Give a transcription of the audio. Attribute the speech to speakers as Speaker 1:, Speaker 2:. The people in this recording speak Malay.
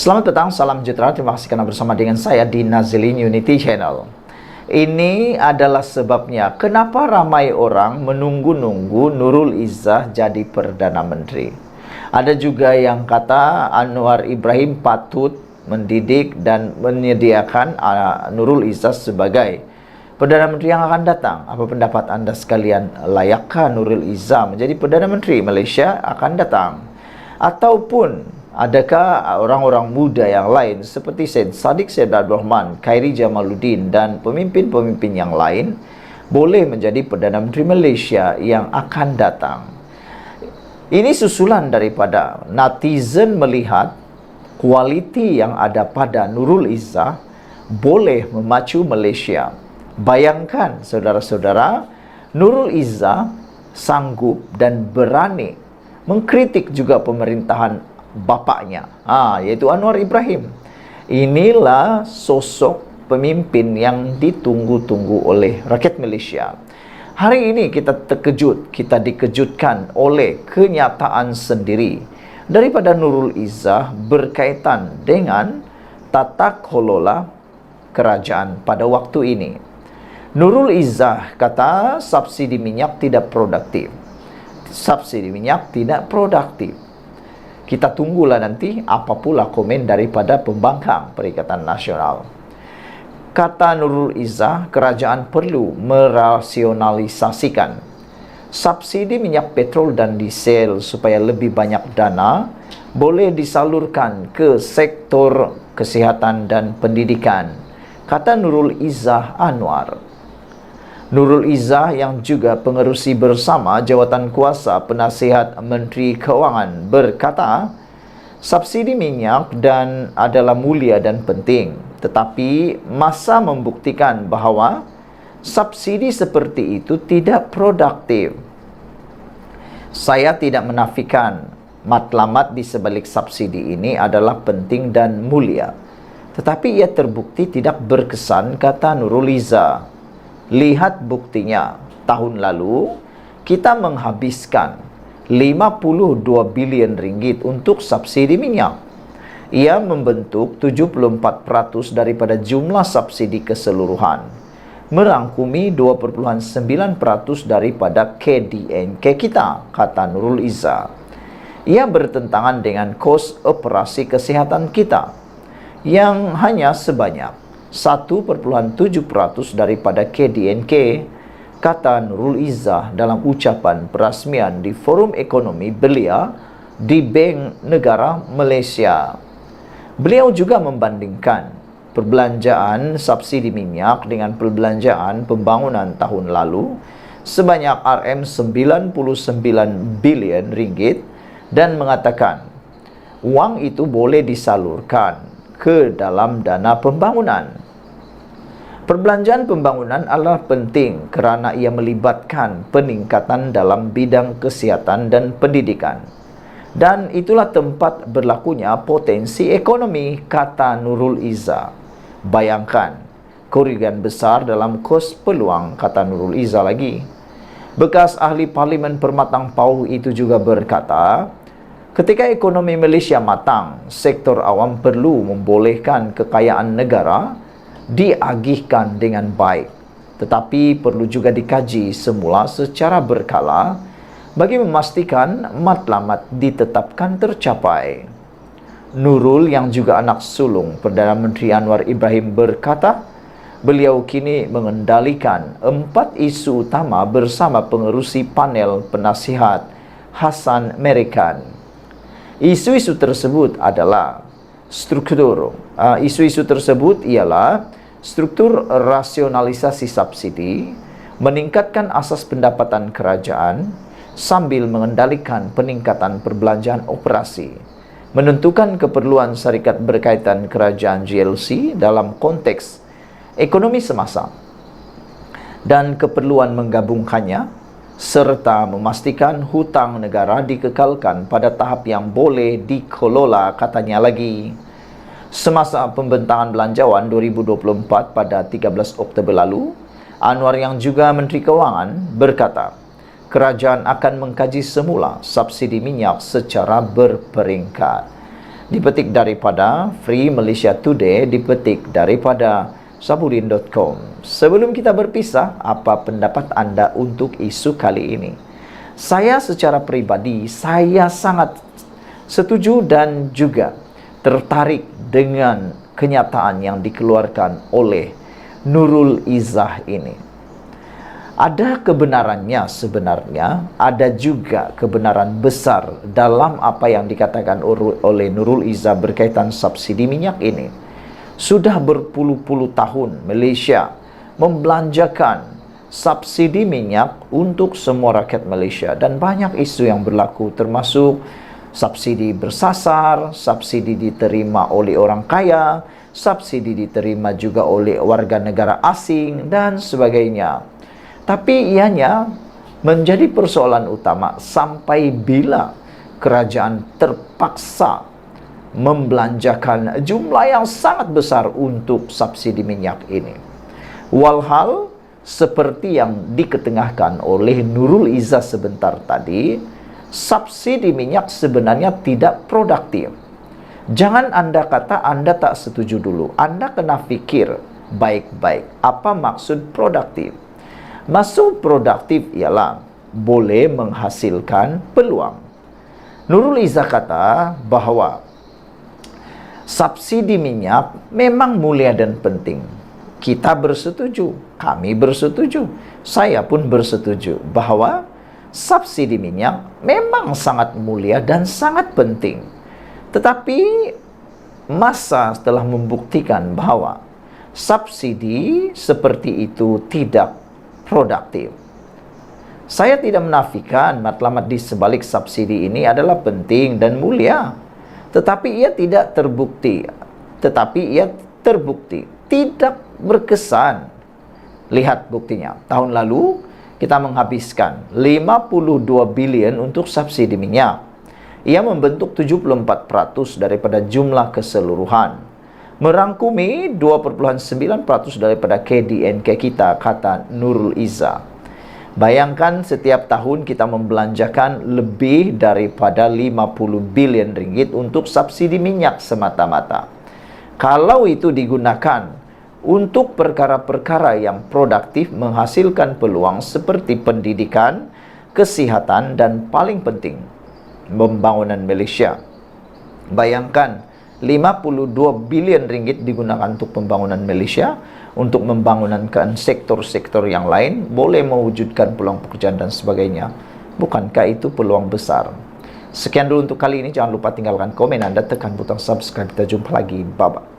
Speaker 1: Selamat petang, salam sejahtera. Terima kasih karena bersama dengan saya di Nazilin Unity Channel. Ini adalah sebabnya kenapa ramai orang menunggu-nunggu Nurul Izzah jadi Perdana Menteri. Ada juga yang kata Anwar Ibrahim patut mendidik dan menyediakan Nurul Izzah sebagai Perdana Menteri yang akan datang. Apa pendapat anda sekalian? Layakkah Nurul Izzah menjadi Perdana Menteri Malaysia akan datang? Ataupun adakah orang-orang muda yang lain seperti Syed Saddiq Syed Abdul Rahman, Khairi Jamaluddin dan pemimpin-pemimpin yang lain boleh menjadi Perdana Menteri Malaysia yang akan datang? Ini susulan daripada netizen melihat kualiti yang ada pada Nurul Izzah boleh memacu Malaysia. Bayangkan saudara-saudara, Nurul Izzah sanggup dan berani mengkritik juga pemerintahan bapaknya, yaitu Anwar Ibrahim. Inilah sosok pemimpin yang ditunggu-tunggu oleh rakyat Malaysia. Hari ini kita dikejutkan oleh kenyataan sendiri daripada Nurul Izzah berkaitan dengan tata kelola kerajaan pada waktu ini. Nurul Izzah kata subsidi minyak tidak produktif. Subsidi minyak tidak produktif. Kita tunggulah nanti apa pula komen daripada pembangkang Perikatan Nasional. Kata Nurul Izzah, kerajaan perlu merasionalisasikan subsidi minyak petrol dan diesel supaya lebih banyak dana boleh disalurkan ke sektor kesihatan dan pendidikan, kata Nurul Izzah Anwar. Nurul Izzah yang juga pengerusi bersama jawatan kuasa penasihat Menteri Keuangan berkata, subsidi minyak adalah mulia dan penting, tetapi masa membuktikan bahawa subsidi seperti itu tidak produktif. Saya tidak menafikan matlamat di sebalik subsidi ini adalah penting dan mulia, tetapi ia terbukti tidak berkesan, kata Nurul Izzah. Lihat buktinya, tahun lalu kita menghabiskan 52 bilion ringgit untuk subsidi minyak. Ia membentuk 74% daripada jumlah subsidi keseluruhan, merangkumi 2.9% daripada KDNK kita, kata Nurul Izzah. Ia bertentangan dengan kos operasi kesihatan kita yang hanya sebanyak 1.7% daripada KDNK, kata Nurul Izzah dalam ucapan perasmian di Forum Ekonomi Belia di Bank Negara Malaysia. Beliau juga membandingkan perbelanjaan subsidi minyak dengan perbelanjaan pembangunan tahun lalu sebanyak RM99 bilion ringgit dan mengatakan wang itu boleh disalurkan ke dalam dana pembangunan. Perbelanjaan pembangunan adalah penting kerana ia melibatkan peningkatan dalam bidang kesihatan dan pendidikan. Dan itulah tempat berlakunya potensi ekonomi, kata Nurul Izzah. Bayangkan, kerugian besar dalam kos peluang, kata Nurul Izzah lagi. Bekas ahli Parlimen Permatang Pauh itu juga berkata, ketika ekonomi Malaysia matang, sektor awam perlu membolehkan kekayaan negara diagihkan dengan baik, tetapi perlu juga dikaji semula secara berkala bagi memastikan matlamat ditetapkan tercapai. Nurul yang juga anak sulung Perdana Menteri Anwar Ibrahim berkata, beliau kini mengendalikan 4 isu utama bersama pengerusi panel penasihat Hassan Merican. Isu-isu tersebut adalah struktur rasionalisasi subsidi, meningkatkan asas pendapatan kerajaan sambil mengendalikan peningkatan perbelanjaan operasi, menentukan keperluan syarikat berkaitan kerajaan GLC dalam konteks ekonomi semasa dan keperluan menggabungkannya, serta memastikan hutang negara dikekalkan pada tahap yang boleh dikelola, katanya lagi. Semasa pembentangan belanjawan 2024 pada 13 Oktober lalu, Anwar yang juga Menteri Keuangan berkata, kerajaan akan mengkaji semula subsidi minyak secara berperingkat. dipetik daripada Free Malaysia Today, dipetik daripada Sabuddin.com. Sebelum kita berpisah, apa pendapat anda untuk isu kali ini? Saya secara pribadi, saya sangat setuju dan juga tertarik dengan kenyataan yang dikeluarkan oleh Nurul Izzah ini. Ada kebenarannya sebenarnya, ada juga kebenaran besar dalam apa yang dikatakan oleh Nurul Izzah berkaitan subsidi minyak ini. Sudah berpuluh-puluh tahun Malaysia membelanjakan subsidi minyak untuk semua rakyat Malaysia, dan banyak isu yang berlaku termasuk subsidi bersasar, subsidi diterima oleh orang kaya, subsidi diterima juga oleh warga negara asing dan sebagainya. Tapi ianya menjadi persoalan utama sampai bila kerajaan terpaksa membelanjakan jumlah yang sangat besar untuk subsidi minyak ini. Walhal seperti yang diketengahkan oleh Nurul Izzah sebentar tadi, subsidi minyak sebenarnya tidak produktif. Jangan anda kata anda tak setuju dulu. Anda kena fikir baik-baik apa maksud produktif. Maksud produktif ialah boleh menghasilkan peluang. Nurul Izzah kata bahawa subsidi minyak memang mulia dan penting. Kita bersetuju, kami bersetuju, saya pun bersetuju bahawa subsidi minyak memang sangat mulia dan sangat penting. Tetapi masa telah membuktikan bahawa subsidi seperti itu tidak produktif. Saya tidak menafikan matlamat di sebalik subsidi ini adalah penting dan mulia, tetapi ia tidak terbukti. Tidak berkesan. Lihat buktinya. Tahun lalu kita menghabiskan 52 bilion untuk subsidi minyak. Ia membentuk 74% daripada jumlah keseluruhan, merangkumi 2,9% daripada KDNK kita, kata Nurul Izzah. Bayangkan setiap tahun kita membelanjakan lebih daripada 50 bilion ringgit untuk subsidi minyak semata-mata. Kalau itu digunakan untuk perkara-perkara yang produktif, menghasilkan peluang seperti pendidikan, kesihatan, dan paling penting, pembangunan Malaysia. Bayangkan 52 bilion ringgit digunakan untuk pembangunan Malaysia, untuk membangunkan sektor-sektor yang lain, boleh mewujudkan peluang pekerjaan dan sebagainya. Bukankah itu peluang besar? Sekian dulu untuk kali ini. Jangan lupa tinggalkan komen anda, tekan butang subscribe. Kita jumpa lagi. Bye-bye.